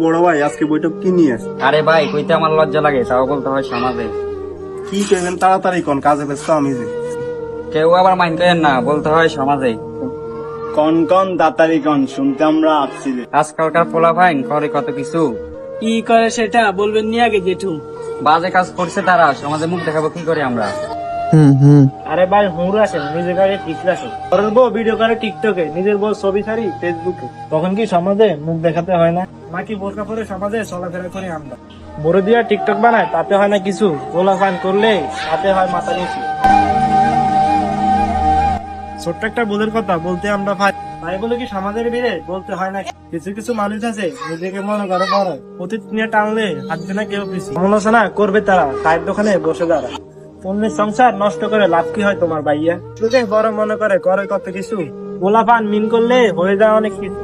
বড় ভাই, আজকে বৈঠক কি নিয়ে আসে? আরে ভাই, কইতে আমার লজ্জা লাগে, তাও বলতে হয় সমাজে। কি করবেন তাড়াতাড়ি কোন, কাজে ব্যস্ত আমি যে। কেউ আবার মাইন্ড করেন না, বলতে হয় সমাজে। কন কন তাড়াতাড়ি কন, শুনতে আমরা আসছি যে। আজকালকার পোলা ভাইন করে কত কিছু, কি করে সেটা বলবেন নি আগে জেঠু। বাজে কাজ করছে তারা, সমাজে মুখ দেখাবো কি করে আমরা? আরে ভাই হুঁর আসেন, নিজের গাড়ি ঠিক রাখেন। পরের বউ ভিডিও করে টিকটকে, নিজের বউ ছবি ছাড়ি ফেসবুকে। তখন কি সমাজে মুখ দেখাতে হয় না? নাকি বোরকা পরে সমাজে চলাফেরা করি আমরা? বড় দিয়া টিকটক বানায়, তাতে হয় না কিছু। গোলা ফান করলে তাতে হয় মাথা নিচু। ছোট্ট একটা ভুলের কথা বলতে আমরা ভাই, তাই বলে কি সমাজের ভিড়ে বলতে হয় না? কিছু কিছু মানুষ আছে নিজেকে মনে করে বড়, অতীত নিয়ে টানলে হাঁটবে না কেউ পিছিয়ে। সমালোচনা করবে তারা, চায়ের দোকানে বসে দাঁড়া। অন্যের সংসার নষ্ট করে লাভ কি হয় তোমার ভাইয়া? তোকে বড় মনে করে কত কিছু। গোলা পান মিন করলে হয়ে যায় অনেক কিছু।